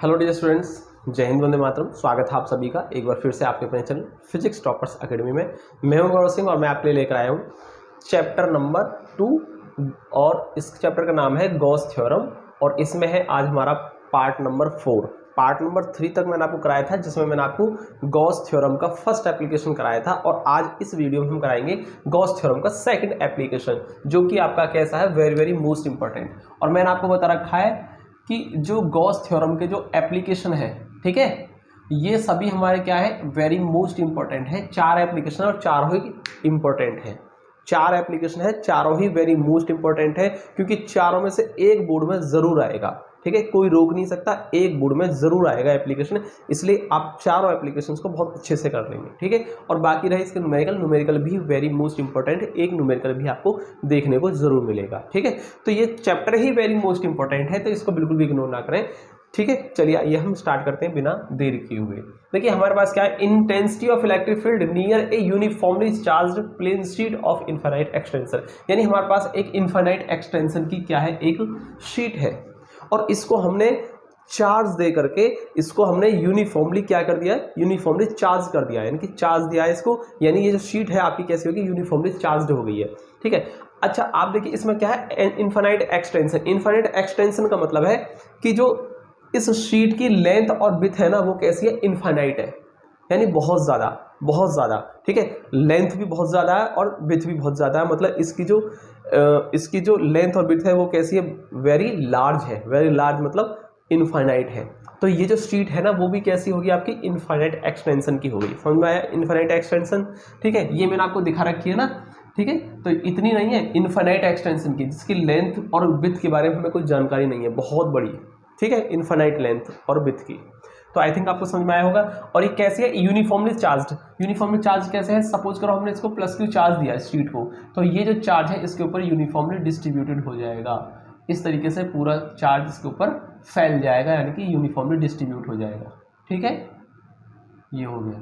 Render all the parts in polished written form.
Hello dear students, जय हिंद, वंदे मातरम। स्वागत है आप सभी का एक बार फिर से आपके अपने चैनल फिजिक्स टॉपर्स एकेडमी में। मैं हूं गौरव सिंह और मैं आपके लिए लेकर आया हूं चैप्टर नंबर 2 और इस चैप्टर का नाम है गॉस थ्योरम और इसमें है आज हमारा पार्ट नंबर 4। पार्ट नंबर 3 तक मैंने आपको कराया था जिसमें मैंने आपको गॉस थ्योरम का फर्स्ट एप्लीकेशन कराया था और आज इस वीडियो में हम कराएंगे गॉस थ्योरम का सेकंड एप्लीकेशन, जो कि आपका कैसा है, वेरी वेरी मोस्ट इंपॉर्टेंट। और मैंने आपको बता रखा है कि जो गॉस थ्योरम के जो एप्लीकेशन है, ठीक है, ये सभी हमारे क्या है, वेरी मोस्ट इंपॉर्टेंट है। 4 एप्लीकेशन और चारों ही इंपॉर्टेंट है। 4 एप्लीकेशन है, चारों ही वेरी मोस्ट इंपॉर्टेंट है क्योंकि चारों में से एक बोर्ड में जरूर आएगा, ठीक है, कोई रोक नहीं सकता, एक बोर्ड में जरूर आएगा एप्लीकेशन। इसलिए आप चारों एप्लीकेशंस को बहुत अच्छे से कर लेंगे, ठीक है। और बाकी रहे इसके न्यूमेरिकल भी वेरी मोस्ट इंपॉर्टेंट है, एक न्यूमेरिकल भी आपको देखने को जरूर मिलेगा, ठीक है। तो ये चैप्टर ही वेरी मोस्ट इंपॉर्टेंट है, तो इसको बिल्कुल भी इग्नोर ना करें, ठीक है। चलिए आइए हम स्टार्ट करते हैं बिना देर किए हुए। देखिए हमारे पास क्या है, intensity of electric field near a uniformly charged plane sheet of infinite extension. यानी हमारे पास एक इनफाइनाइट एक्सटेंशन की क्या है, एक शीट है और इसको हमने चार्ज दे करके इसको हमने यूनिफॉर्मली क्या कर दिया है, यूनिफॉर्मली चार्ज कर दिया है, यानी कि चार्ज दिया है इसको। यानी ये जो शीट है आपकी कैसी होगी, यूनिफॉर्मली चार्ज हो गई है, ठीक है। अच्छा आप देखिए इसमें क्या है, इनफाइनाइट एक्सटेंशन। इनफाइनाइट एक्सटेंशन का मतलब है कि जो इस शीट की लेंथ और विड्थ है ना, वो कैसी है, इनफाइनाइट है, यानी बहुत ज़्यादा, ठीक है। लेंथ भी बहुत ज़्यादा है और विड्थ भी बहुत ज़्यादा है, मतलब इसकी जो लेंथ और विड्थ है वो कैसी है, वेरी लार्ज है। वेरी लार्ज मतलब इनफाइनाइट है। तो ये जो शीट है ना वो भी कैसी होगी, आपकी इनफाइनाइट एक्सटेंशन की होगी। समझ में आया, इनफाइनाइट एक्सटेंशन, ठीक है। ये मैंने आपको दिखा रखी है ना, ठीक है। तो इतनी नहीं है इनफाइनाइट एक्सटेंशन की जिसकी लेंथ और विड्थ के बारे में हमें कुछ जानकारी नहीं है, बहुत बड़ी, ठीक है, इनफाइनाइट लेंथ और विड्थ की। तो आई थिंक आपको समझ में आया होगा। और ये कैसे है, यूनिफॉर्मली चार्ज्ड। यूनिफॉर्मली चार्ज कैसे है, सपोज करो हमने इसको +Q चार्ज दिया इस शीट को, तो ये जो चार्ज है इसके ऊपर यूनिफॉर्मली डिस्ट्रीब्यूटेड हो जाएगा। इस तरीके से पूरा चार्ज इसके ऊपर फैल जाएगा, यानी कि यूनिफॉर्मली डिस्ट्रीब्यूट हो जाएगा, ठीक है। ये हो गया,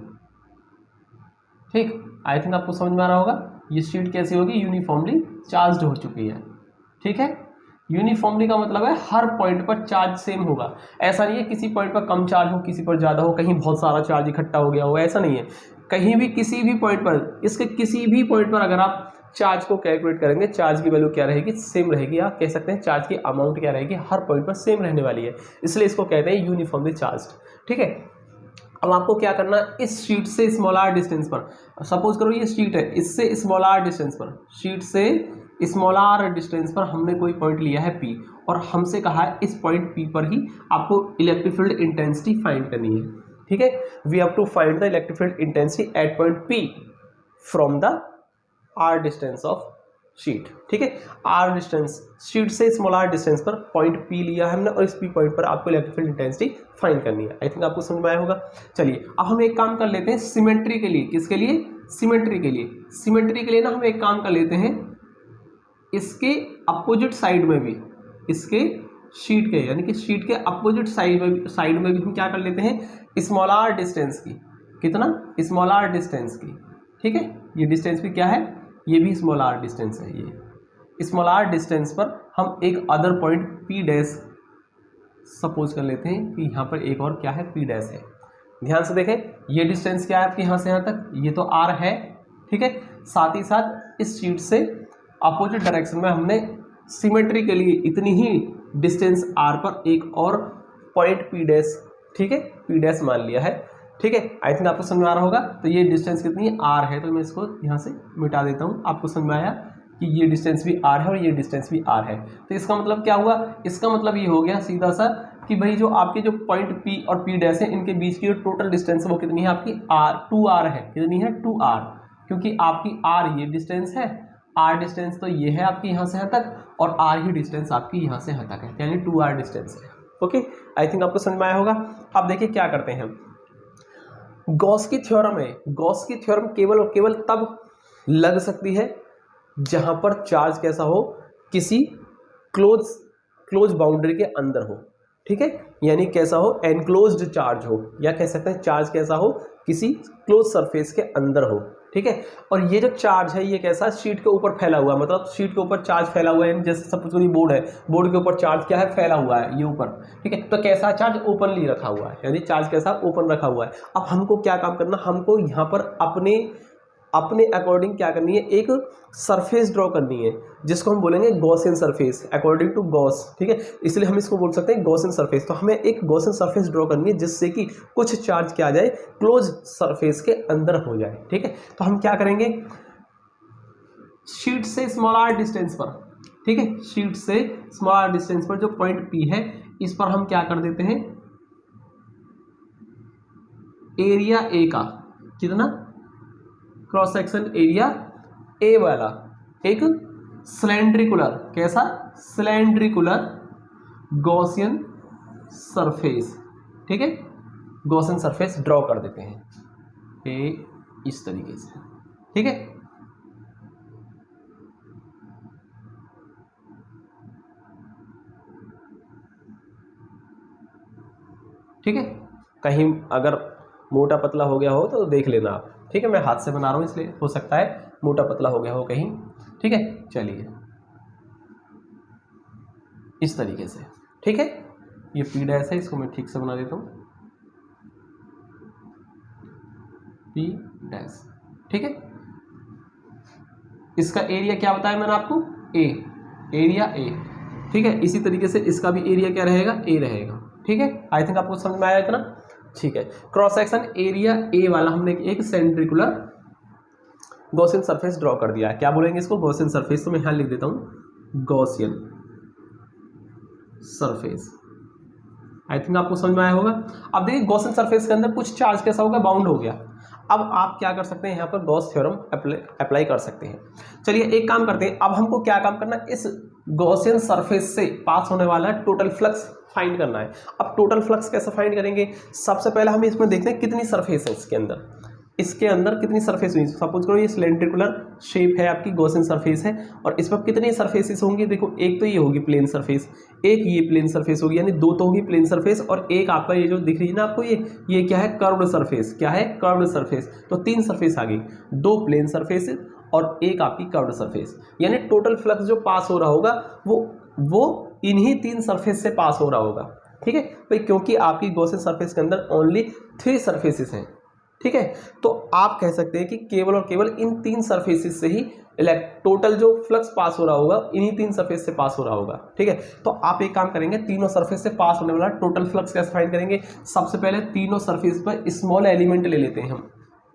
ठीक। आई थिंक आपको समझ में आ रहा होगा ये शीट कैसी होगी, यूनिफॉर्मली चार्ज हो चुकी है, ठीक है। यूनिफॉर्मली का मतलब है हर पॉइंट पर चार्ज सेम होगा। ऐसा नहीं है किसी पॉइंट पर कम चार्ज हो, किसी पर ज़्यादा हो, कहीं बहुत सारा चार्ज इकट्ठा हो गया हो, ऐसा नहीं है। कहीं भी किसी भी पॉइंट पर, इसके किसी भी पॉइंट पर अगर आप चार्ज को कैलकुलेट करेंगे, चार्ज की वैल्यू क्या रहेगी, सेम रहेगी। आप कह सकते हैं चार्ज की अमाउंट क्या रहेगी, हर पॉइंट पर सेम रहने वाली है, इसलिए इसको कहते हैं यूनिफॉर्मली चार्ज्ड, ठीक है। अब आपको क्या करना है, इस शीट से स्मॉल आर डिस्टेंस पर, सपोज करो ये शीट है, इससे स्मॉल आर डिस्टेंस पर, शीट से स्मॉल आर डिस्टेंस पर हमने कोई पॉइंट लिया है P और हमसे कहा है इस पॉइंट P पर ही आपको इलेक्ट्रिक फील्ड इंटेंसिटी फाइंड करनी है, ठीक है। We have to find the electric field intensity at point P from the R distance of sheet, ठीक है। आर डिस्टेंस, शीट से स्मॉल आर डिस्टेंस पर पॉइंट P लिया है हमने और इस P पॉइंट पर आपको इलेक्ट्रिक फील्ड इंटेंसिटी फाइंड करनी है। आई थिंक आपको समझ में आया होगा। चलिए अब हम एक काम कर लेते हैं सिमेट्री के लिए। किसके लिए, सिमेट्री के लिए। सिमेट्री के लिए ना हम एक काम कर लेते हैं, इसके अपोजिट साइड में भी, इसके शीट के यानी कि शीट के अपोजिट साइड में भी हम क्या कर लेते हैं, स्मॉल आर डिस्टेंस की, कितना, स्मॉल आर डिस्टेंस की, ठीक है। ये डिस्टेंस भी क्या है, ये भी स्मॉल आर डिस्टेंस है। ये स्मॉल आर डिस्टेंस पर हम एक other point P dash suppose कर लेते हैं कि यहाँ पर एक और क्या है, P डैश है। ध्यान से देखें ये डिस्टेंस क्या है आपकी, यहाँ से यहाँ तक, ये तो R है, ठीक है। साथ ही साथ इस शीट से अपोजिट डायरेक्शन में हमने सिमेट्री के लिए इतनी ही डिस्टेंस R पर एक और पॉइंट P डैश, ठीक है, P डैश मान लिया है, ठीक है। आई थिंक आपको समझ में आ रहा होगा। तो ये डिस्टेंस कितनी है, R है, तो मैं इसको यहाँ से मिटा देता हूँ। आपको समझ में आया कि ये डिस्टेंस भी R है और ये डिस्टेंस भी R है। तो इसका मतलब क्या हुआ, इसका मतलब ये हो गया सीधा सा कि भाई जो आपके जो पॉइंट P और P डैश है इनके बीच की जो टोटल डिस्टेंस है वो कितनी है आपकी, 2R है। कितनी है, 2R, क्योंकि आपकी R ये डिस्टेंस है, R डिस्टेंस तो ये है आपकी यहाँ से यहाँ तक और R ही डिस्टेंस आपकी यहाँ से यहाँ तक है, यानी 2R डिस्टेंस है। ओके, आई थिंक आपको समझ में आया होगा। अब देखिए क्या करते हैं, गॉस की थ्योरम है। गॉस की थ्योरम केवल और केवल तब लग सकती है जहां पर चार्ज कैसा हो, किसी क्लोज बाउंड्री के अंदर हो, ठीक है। यानी कैसा हो, एनक्लोज्ड चार्ज हो, या कह सकते हैं चार्ज कैसा हो, किसी क्लोज सरफेस के अंदर हो, ठीक है। और ये जो चार्ज है ये कैसा शीट के ऊपर फैला हुआ है, मतलब शीट के ऊपर चार्ज फैला हुआ है, जैसे सपोज कोई बोर्ड है, बोर्ड के ऊपर चार्ज क्या है, फैला हुआ है ये ऊपर, ठीक है। तो कैसा चार्ज, ओपनली रखा हुआ है, यानी चार्ज कैसा, ओपन रखा हुआ है। अब हमको क्या काम करना, हमको यहाँ पर अपने अकॉर्डिंग क्या करनी है, एक सरफेस ड्रॉ करनी है जिसको हम बोलेंगे Gaussian surface, according to Gauss, ठीक है। इसलिए हम इसको बोल सकते हैं गॉसियन सरफेस। तो हमें एक गॉसियन सरफेस ड्रॉ करनी है जिससे कि कुछ चार्ज क्या आ जाए, क्लोज सरफेस के अंदर हो जाए, ठीक है। तो हम क्या करेंगे, शीट से स्मॉलर डिस्टेंस पर, ठीक है, शीट से स्मॉलर डिस्टेंस पर जो पॉइंट P है इस पर हम क्या कर देते हैं, एरिया A का कितना, क्रॉस सेक्शन एरिया ए वाला एक सिलेंड्रिकुलर, कैसा, सिलेंड्रिकुलर गॉसियन सरफेस, ठीक है, गॉसियन सरफेस ड्रॉ कर देते हैं ए इस तरीके से, ठीक है। ठीक है, कहीं अगर मोटा पतला हो गया हो तो देख लेना आप, ठीक है। मैं हाथ से बना रहा हूँ इसलिए हो सकता है मोटा पतला हो गया हो कहीं, ठीक है। चलिए इस तरीके से, ठीक है। ये P डैश है, इसको मैं ठीक से बना देता हूँ, P डैश, ठीक है। इसका एरिया क्या बताया मैंने आपको, A, एरिया A, ठीक है। इसी तरीके से इसका भी एरिया क्या रहेगा, A रहेगा, ठीक है। आई थिंक आपको समझ में आया इतना, ठीक है। क्रॉस सेक्शन एरिया A वाला हमने एक सेंट्रिकुलर गॉसियन सरफेस ड्रॉ कर दिया है। क्या बोलेंगे इसको, गॉसियन सरफेस। तो मैं यहाँ लिख देता हूँ गॉसियन सरफेस। आई थिंक आपको समझ में आया होगा। अब देखिए गॉसियन सरफेस के अंदर कुछ चार्ज कैसा होगा, बाउंड हो गया। अब आप क्या कर सकते हैं, यहाँ पर गॉस थ्योरम अप्लाई कर सकते हैं। चलिए एक काम करते हैं, अब हमको क्या काम करना है, इस गॉसियन सरफेस से पास होने वाला टोटल फ्लक्स फाइंड करना है। अब टोटल फ्लक्स कैसे फाइंड करेंगे, सबसे पहले हम इसमें देखते हैं कितनी सरफेस है इसके अंदर कितनी सरफेस हुई। सपोज करो ये सिलेंड्रिकुलर शेप है आपकी, गॉसियन सरफेस है, और इस पर कितनी सरफेसेस होंगी, देखो एक तो ये होगी प्लेन सरफेस, एक ये प्लेन सरफेस होगी, यानी दो तो होगी प्लेन सरफेस, और एक आपका ये जो दिख रही है ना आपको, ये क्या है, कर्व्ड सरफेस, क्या है, कर्व्ड सरफेस। तो तीन सरफेस आ गई, दो प्लेन सरफेस और एक आपकी कर्व्ड सरफेस, यानी टोटल फ्लक्स जो पास हो रहा होगा वो इन्हीं तीन सरफेस से पास हो रहा होगा, ठीक है भाई, क्योंकि आपकी गॉसियन सरफेस के अंदर ओनली 3 सरफेसेस हैं, ठीक है। तो आप कह सकते हैं कि केवल और केवल इन 3 सरफेसेस से ही टोटल जो फ्लक्स पास हो रहा होगा इन्हीं 3 सरफेस से पास हो रहा होगा, ठीक है। तो आप एक काम करेंगे, तीनों सरफेस से पास होने वाला टोटल फ्लक्स कैसे फाइंड करेंगे, सबसे पहले तीनों सरफेस पर स्मॉल एलिमेंट ले लेते हैं हम,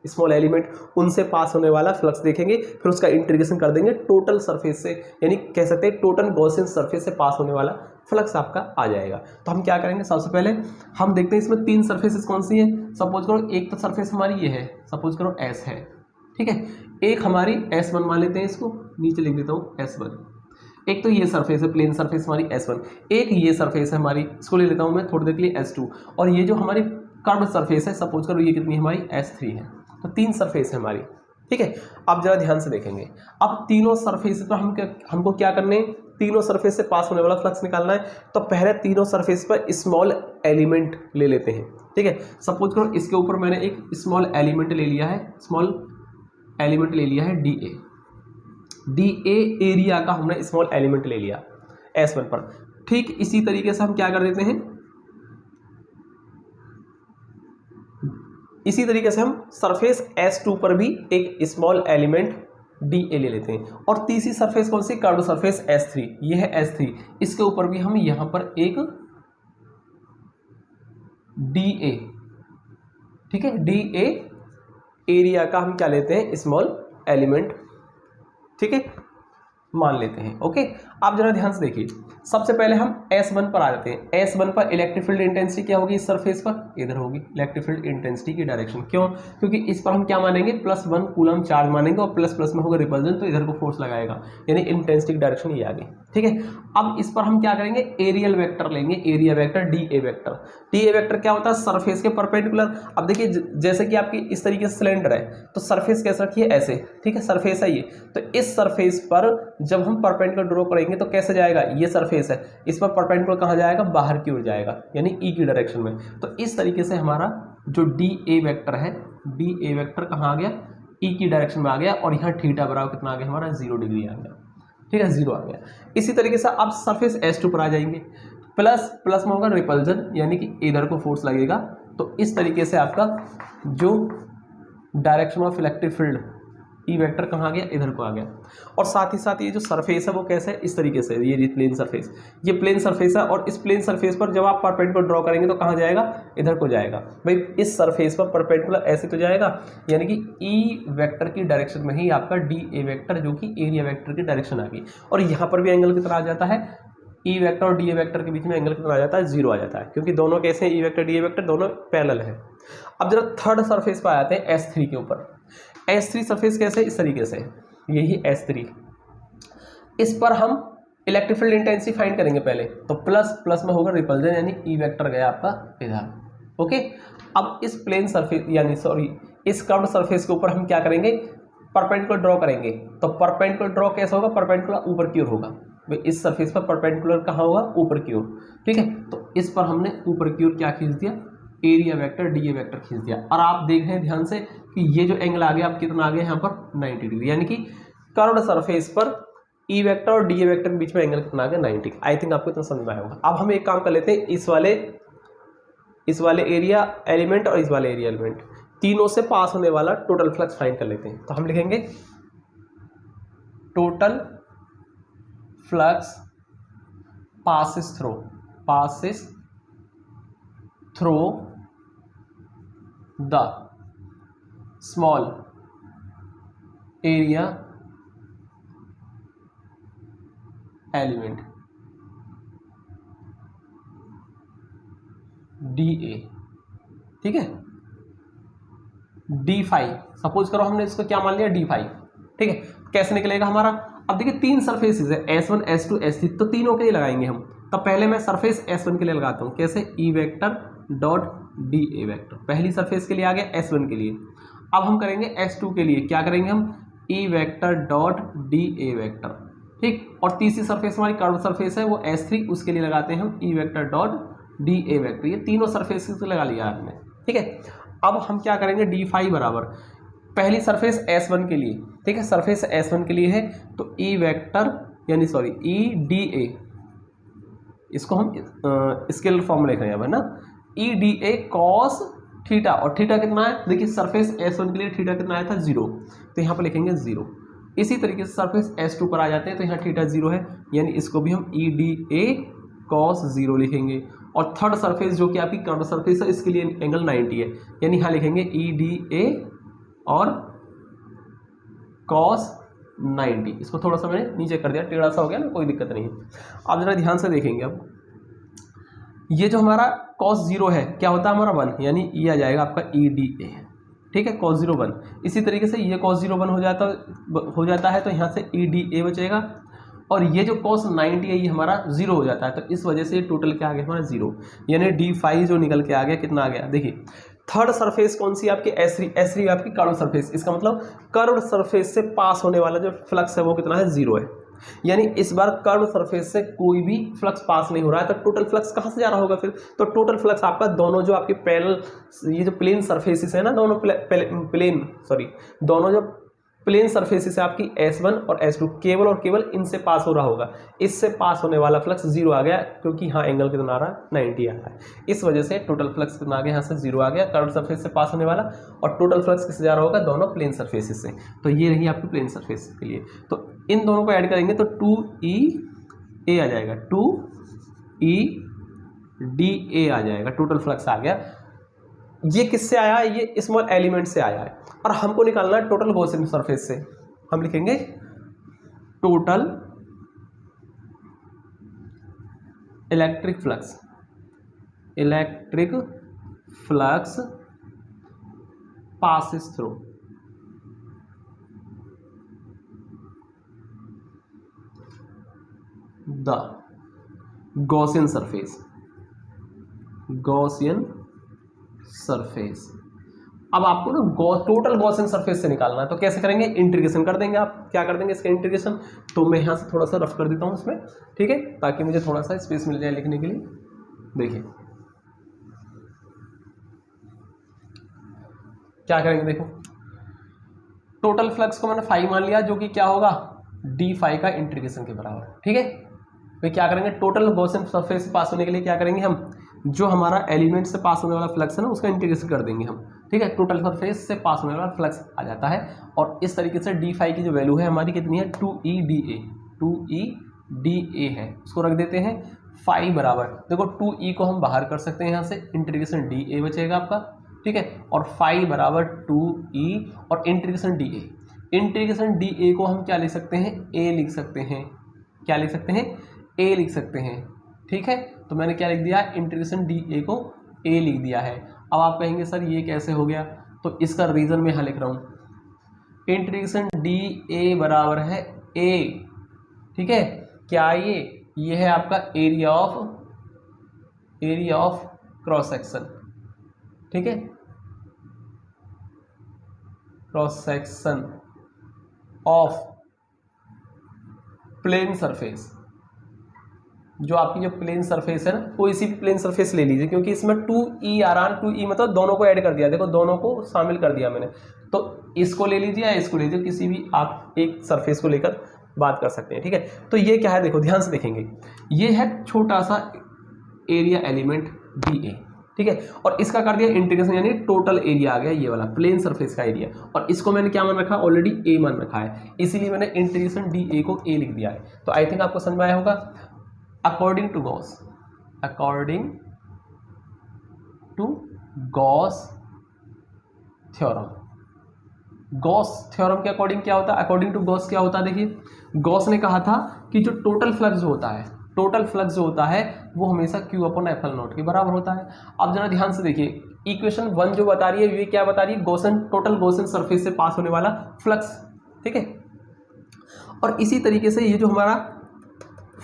स्मॉल एलिमेंट, उनसे पास होने वाला फ्लक्स देखेंगे, फिर उसका इंटीग्रेशन कर देंगे टोटल सरफेस से, यानी कह सकते हैं टोटल गॉसियन सरफेस से पास होने वाला फ्लक्स आपका आ जाएगा। तो हम क्या करेंगे, सबसे पहले हम देखते हैं इसमें 3 सरफेसेस कौन सी है। सपोज करो एक तो सरफेस हमारी ये है, सपोज करो S है, ठीक है। एक हमारी S1 मान लेते हैं, इसको नीचे लिख देता हूँ S1। एक तो ये सरफेस है, प्लेन सरफेस हमारी S1, एक ये सरफेस है हमारी, इसको ले लेता हूँ मैं थोड़ी देर के लिए S2, और ये जो हमारी कर्व्ड सरफेस है, सपोज करो ये कितनी हमारी S3 है। तो 3 सरफेस है हमारी, ठीक है। अब जरा ध्यान से देखेंगे, अब तीनों सरफेस पर हमको क्या करने, तीनों सरफेस से पास होने वाला फ्लक्स निकालना है। तो पहले तीनों सरफेस पर स्मॉल एलिमेंट ले लेते हैं, ठीक है। सपोज करो इसके ऊपर मैंने एक स्मॉल एलिमेंट ले लिया है, स्मॉल एलिमेंट ले लिया है DA एरिया का हमने स्मॉल एलिमेंट ले लिया S1 पर। ठीक इसी तरीके से हम क्या कर देते हैं, इसी तरीके से हम सरफेस S2 पर भी एक स्मॉल एलिमेंट DA ले लेते हैं। और तीसरी सरफेस कौन सी, कर्व्ड सरफेस S3, ये है S3, इसके ऊपर भी हम यहां पर एक DA, ठीक है, DA एरिया का हम क्या लेते हैं, स्मॉल एलिमेंट, ठीक है, मान लेते हैं। ओके, आप जरा ध्यान से देखिए, सबसे पहले हम S1 पर आ जाते हैं। S1 पर इलेक्ट्रिक फील्ड इंटेंसिटी क्या होगी, इस सरफेस पर इधर होगी इलेक्ट्रिक फील्ड इंटेंसिटी की डायरेक्शन। क्यों, क्योंकि इस पर हम क्या मानेंगे, +1 कूलम चार्ज मानेंगे, और प्लस प्लस में होगा रिपल्जन, तो इधर को फोर्स लगाएगा, यानी इंटेंसिटी की डायरेक्शन ये आ गई, ठीक है। अब इस पर हम क्या करेंगे, एरियल वेक्टर लेंगे, area vector DA vector. DA vector क्या होता है, सरफेस के परपेंडिकुलर। अब देखिए जैसे कि आपकी इस तरीके से सिलेंडर है, तो सरफेस कैसे रखिए, ऐसे, ठीक है, सरफेस है ये, तो इस सरफेस पर जब हम परपेंडिकुलर ड्रॉ करेंगे तो कैसे जाएगा, ये सरफेस है, इस पर परपेंडिकुलर कहाँ जाएगा, बाहर की ओर जाएगा, यानी E की डायरेक्शन में। तो इस तरीके से हमारा जो DA वेक्टर है, DA वेक्टर कहाँ आ गया, ई की डायरेक्शन में आ गया और यहाँ थीटा बराबर कितना आ गया हमारा 0 डिग्री आ गया, ठीक है 0 आ गया। इसी तरीके से आप सरफेस S2 पर आ जाएंगे, प्लस में होगा रिपल्जन यानी कि इधर को फोर्स लगेगा, तो इस तरीके से आपका जो direction of electric field E vector कहाँ आ गया, इधर को आ गया। और साथ ही साथ ये जो सरफेस है वो कैसे है, इस तरीके से, ये प्लेन सरफेस, ये प्लेन सरफेस है और इस प्लेन सरफेस पर जब आप परपेंडिकुलर ड्रॉ करेंगे तो कहाँ जाएगा, इधर को जाएगा। भाई इस सरफेस पर परपेंडिकुलर ऐसे तो जाएगा, यानी कि ई वेक्टर की डायरेक्शन में ही आपका डी ए वेक्टर जो कि एरिया वेक्टर की डायरेक्शन आ गई। और यहाँ पर भी एंगल कितना आ जाता है, ई वेक्टर और डी ए वेक्टर के बीच में एंगल कितना आ जाता है, 0 आ जाता है, क्योंकि दोनों कैसे हैं, E vector D A vector दोनों पैरेलल है। अब जरा थर्ड सरफेस पर आते हैं S3 के ऊपर। S3 सरफेस कैसे, इस तरीके से, यही S3, इस पर हम इलेक्ट्रिक फील्ड इंटेंसिटी फाइंड करेंगे पहले, तो प्लस में होगा रिपल्जन यानी ई वेक्टर गया आपका इधर, ओके। अब इस प्लेन सरफेस यानी सॉरी इस कर्व्ड सरफेस के ऊपर हम क्या करेंगे, परपेंडिकुलर ड्रॉ करेंगे। तो परपेंडिकुलर ड्रॉ कैसा होगा, परपेंडिकुलर ऊपर की ओर होगा, इस सरफेस पर परपेंडिकुलर कहाँ होगा, ऊपर की ओर, ठीक है। तो इस पर हमने ऊपर की ओर क्या खींच दिया, area vector D A vector खींच दिया। और आप देख रहे हैं ध्यान से कि ये जो एंगल आ गया आप कितना आ गया यहाँ पर 90 डिग्री, यानी कि कर्व्ड सरफेस पर ई वेक्टर और डी ए वेक्टर के बीच में एंगल कितना आ गया 90। आई थिंक आपको इतना समझ में आया होगा। अब हम एक काम कर लेते हैं, इस वाले एरिया एलिमेंट और इस वाले एरिया एलिमेंट तीनों से पास होने वाला टोटल फ्लक्स फाइंड कर लेते हैं। तो हम लिखेंगे total flux passes through the small area element DA, ठीक है, D5 सपोज करो हमने इसको क्या मान लिया D5, ठीक है। कैसे निकलेगा हमारा, अब देखिए तीन सरफेसेस है S1 S2 S3, तो तीनों के लिए लगाएंगे हम। तो पहले मैं सरफेस S1 के लिए लगाता हूँ, कैसे, E vector dot D A vector, पहली सरफेस के लिए आ गया S1 के लिए। अब हम करेंगे S2 के लिए, क्या करेंगे हम, E vector dot D A vector, ठीक। और तीसरी सरफेस हमारी कर्व सरफेस है वो S3, उसके लिए लगाते हैं हम E vector dot D A vector. ये तीनों सरफेसेस लगा लिया आपने, ठीक है। अब हम क्या करेंगे, D5 बराबर पहली सरफेस S1 के लिए, ठीक है, सरफेस S1 के लिए है तो ई वेक्टर यानी सॉरी ई डी ए, इसको हम स्केलर फॉर्म लिख रहे हैं ना, E D A cos theta, और थीटा कितना है, देखिए सरफेस S1 के लिए थीटा कितना आया था 0, तो यहाँ पर लिखेंगे 0। इसी तरीके से सरफेस S2 पर आ जाते हैं तो यहाँ थीटा 0 है, यानी इसको भी हम ई डी ए कॉस 0 लिखेंगे। और थर्ड सरफेस जो कि आपकी कर्व सरफेस है इसके लिए एंगल 90 है, यानी यहाँ लिखेंगे ई डी ए और cos 90, इसको थोड़ा सा मैंने नीचे कर दिया, टेढ़ा सा हो गया ना, कोई दिक्कत नहीं है। अब जरा ध्यान से देखेंगे, अब ये जो हमारा cos 0 है क्या होता है हमारा 1, यानी ये आ जाएगा आपका ई डी ए, ठीक है, cos 0 1। इसी तरीके से ये cos 0 1 हो जाता है तो यहाँ से ई डी ए बचेगा, और ये जो cos 90 है ये हमारा 0 हो जाता है, तो इस वजह से टोटल क्या आ गया हमारा 0, यानी D5 जो निकल के आ गया कितना आ गया, देखिए थर्ड सरफेस कौन सी आपकी S3 आपकी कर्व सरफेस, इसका मतलब कर्व सरफेस से पास होने वाला जो फ्लक्स है वो कितना है 0 है, यानी इस बार कर्व सरफेस से कोई भी फ्लक्स पास नहीं हो रहा है, तो टोटल फ्लक्स कहाँ से जा रहा होगा फिर, तो टोटल फ्लक्स आपका दोनों जो आपके पैरेलल ये जो प्लेन सरफेसेस है ना, दोनों जो प्लेन सरफेसेस है आपकी S1 और S2 केवल और केवल इनसे पास हो रहा होगा, इससे पास होने वाला फ्लक्स 0 आ गया, क्योंकि यहाँ एंगल कितना आ रहा है 90 आ रहा है, इस वजह से टोटल फ्लक्स कितना आ गया, यहाँ से 0 आ गया कर्व सरफेस से पास होने वाला, और टोटल फ्लक्स किससे जा रहा होगा, दोनों प्लेन सरफेसेस से। तो ये रही आपकी प्लेन सरफेस के लिए, तो इन दोनों को ऐड करेंगे तो 2E आ जाएगा, 2EDA आ जाएगा, टोटल फ्लक्स आ गया। ये किससे आया है, ये स्मॉल एलिमेंट से आया है, और हमको निकालना है टोटल गॉसियन सरफेस से। हम लिखेंगे total electric flux passes through the Gaussian surface. अब आपको ना टोटल गॉसियन सरफेस से निकालना है, तो कैसे करेंगे, इंटीग्रेशन कर देंगे। आप क्या कर देंगे इसका इंटीग्रेशन, तो मैं यहाँ से थोड़ा सा रफ कर देता हूँ इसमें, ठीक है, ताकि मुझे थोड़ा सा स्पेस मिल जाए लिखने के लिए। देखिए क्या करेंगे, देखो टोटल फ्लक्स को मैंने फाई मान लिया, जो कि क्या होगा डी फाई का इंटीग्रेशन के बराबर, ठीक है। तो क्या करेंगे, टोटल गॉसियन सरफेस से पास होने के लिए क्या करेंगे हम, जो हमारा एलिमेंट से पास होने वाला फ्लक्स है ना उसका इंटीग्रेशन कर देंगे हम, ठीक है। टोटल सरफेस से पास होने वाला फ्लक्स आ जाता है, और इस तरीके से डी फाई की जो वैल्यू है हमारी कितनी है 2e है, उसको रख देते हैं फाई बराबर, देखो 2e को हम बाहर कर सकते हैं यहाँ से, इंटीग्रेशन डी बचेगा आपका, ठीक है। और फाई बराबर 2e और इंटीग्रेशन डी को हम क्या लिख सकते हैं, a लिख सकते हैं, क्या लिख सकते हैं, a लिख सकते हैं, ठीक है। तो मैंने क्या लिख दिया, इंटीग्रेशन डी को a लिख दिया है। अब आप कहेंगे सर ये कैसे हो गया, तो इसका रीज़न मैं यहाँ लिख रहा हूँ, इंटीग्रेशन डी बराबर है a, ठीक है। क्या ये है आपका एरिया ऑफ क्रॉस सेक्शन, ठीक है, cross section of plane surface, जो आपकी जो प्लेन सरफेस है ना, कोई सी भी प्लेन सरफेस ले लीजिए, क्योंकि इसमें 2e आ रहा है, 2e मतलब दोनों को ऐड कर दिया, देखो दोनों को शामिल कर दिया मैंने, तो इसको ले लीजिए या इसको ले लीजिए, किसी भी आप एक सरफेस को लेकर बात कर सकते हैं, ठीक है। तो ये क्या है, देखो ध्यान से देखेंगे, ये है छोटा सा एरिया एलिमेंट DA, ठीक है, और इसका कर दिया इंटीग्रेशन, यानी टोटल एरिया आ गया ये वाला प्लेन सरफेस का एरिया, और इसको मैंने क्या मान रखा, ऑलरेडी a मान रखा है, इसीलिए मैंने इंटीग्रेशन DA को a लिख दिया है। तो आई थिंक आपको समझ में आया होगा। According to Gauss theorem, Gauss theorem के अकॉर्डिंग क्या होता है, अकॉर्डिंग टू गॉस क्या होता है, देखिए गॉस ने कहा था कि जो टोटल फ्लक्स जो होता है वो हमेशा Q/F0 के बराबर होता है। अब जरा ध्यान से देखिए, इक्वेशन 1 जो बता रही है ये क्या बता रही है, टोटल गॉसियन सरफेस से पास होने वाला फ्लक्स, ठीक है। और इसी तरीके से ये जो हमारा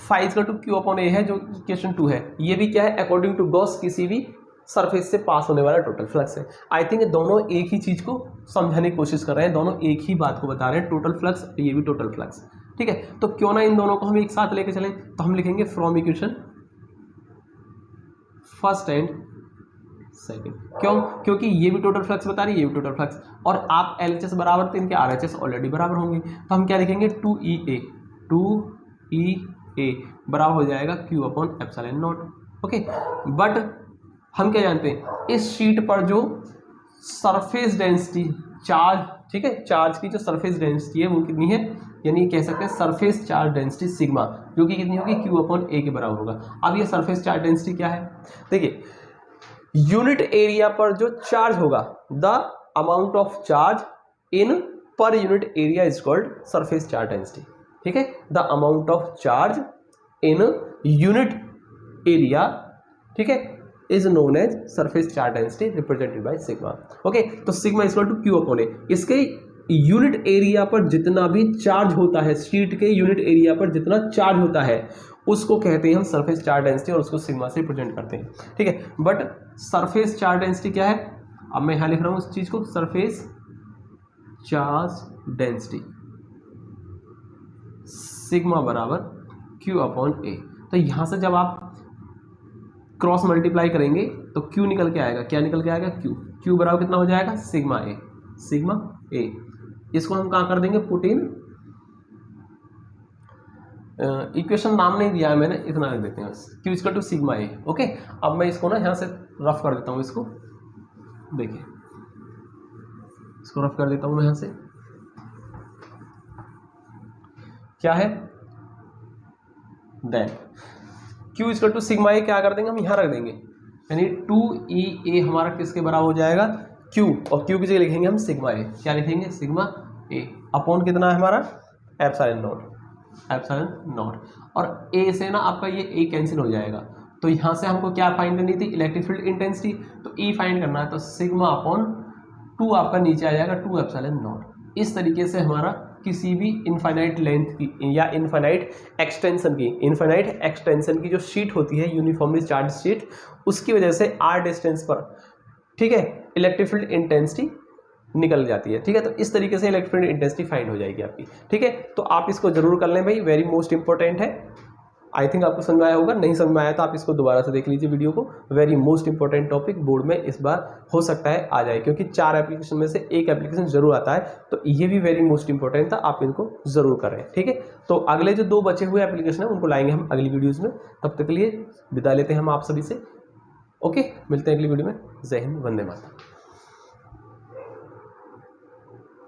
Q/A है जो इक्वेशन 2 है, ये भी क्या है, अकॉर्डिंग टू गॉस किसी भी सरफेस से पास होने वाला टोटल फ्लक्स है। आई थिंक दोनों एक ही चीज़ को समझाने की कोशिश कर रहे हैं, दोनों एक ही बात को बता रहे हैं, टोटल फ्लक्स, ये भी टोटल फ्लक्स, ठीक है। तो क्यों ना इन दोनों को हम एक साथ लेके चलें, तो हम लिखेंगे from equation first and second, क्यों, क्योंकि ये भी टोटल फ्लक्स बता रही है, ये भी टोटल फ्लक्स, और आप LHS बराबर तो इनके RHS ऑलरेडी बराबर होंगे, तो हम क्या लिखेंगे 2EA बराबर हो जाएगा Q/ε0, ओके। बट हम क्या जानते हैं, इस शीट पर जो सरफेस डेंसिटी चार्ज, ठीक है, चार्ज की जो सरफेस डेंसिटी है वो कितनी है, यानी कह सकते हैं सरफेस चार्ज डेंसिटी सिग्मा, जो कि कितनी होगी Q/A के बराबर होगा। अब ये सरफेस चार्ज डेंसिटी क्या है, देखिए यूनिट एरिया पर जो चार्ज होगा, the amount of charge in per unit area is called surface charge density, ठीक है। The amount of charge in unit area, ठीक है, is known as surface charge density represented by sigma, okay. तो sigma is equal to Q/A, इसके unit area पर जितना भी charge होता है, शीट के यूनिट एरिया पर जितना चार्ज होता है उसको कहते हैं हम सरफेस चार्ज डेंसिटी, और उसको सिग्मा से रिप्रेजेंट करते हैं, ठीक है। बट सरफेस चार्ज डेंसिटी क्या है, अब मैं यहाँ लिख रहा हूँ इस चीज को, सरफेस चार्ज डेंसिटी सिग्मा बराबर Q/A। तो यहां से जब आप क्रॉस मल्टीप्लाई करेंगे तो Q निकल के आएगा, क्या निकल के आएगा, Q बराबर कितना हो जाएगा, सिग्मा A। इसको हम कहाँ कर देंगे, पुट इन इक्वेशन, नाम नहीं दिया है मैंने, इतना लिख देते हैं बस, Q equal to sigma A, okay. अब मैं इसको ना यहाँ से रफ कर देता हूँ, इसको देखिए, इसको रफ कर देता हूँ मैं यहाँ से, क्या है, then Q equal to sigma A क्या कर देंगे हम, यहाँ रख देंगे, यानी 2EA हमारा किसके बराबर हो जाएगा, Q, और Q की जगह लिखेंगे हम सिग्मा A, क्या लिखेंगे, सिग्मा A अपॉन कितना है हमारा, एप्सिलॉन नॉट, और A से ना आपका ये A कैंसिल हो जाएगा, तो यहाँ से हमको क्या फाइंड करनी थी, इलेक्ट्रिक फील्ड इंटेंसिटी, तो E फाइंड करना है, तो सिग्मा अपॉन 2 आपका नीचे आ जाएगा 2 एप्सिलॉन नॉट। इस तरीके से हमारा किसी भी इनफाइनाइट लेंथ की या इनफाइनाइट एक्सटेंशन की जो शीट होती है, यूनिफॉर्मली चार्ज शीट, उसकी वजह से r डिस्टेंस पर, ठीक है, इलेक्ट्रिक फील्ड इंटेंसिटी निकल जाती है, ठीक है। तो इस तरीके से इलेक्ट्रिक फील्ड इंटेंसिटी फाइंड हो जाएगी आपकी, ठीक है। तो आप इसको जरूर कर लें भाई, वेरी मोस्ट इंपॉर्टेंट है। आई थिंक आपको समझ में आया होगा, नहीं समझ में आया तो आप इसको दोबारा से देख लीजिए वीडियो को। Very most important topic board में इस बार हो सकता है आ जाए, क्योंकि 4 एप्लीकेशन में से एक एप्लीकेशन जरूर आता है, तो ये भी वेरी मोस्ट इंपॉर्टेंट था, आप इनको जरूर करें, ठीक है। तो अगले जो 2 बचे हुए एप्लीकेशन है उनको लाएंगे हम अगली वीडियोज़ में। तब तक के लिए विदा लेते हैं हम आप सभी से। ओके, मिलते हैं अगली वीडियो में। जय हिंद, वंदे मातरम।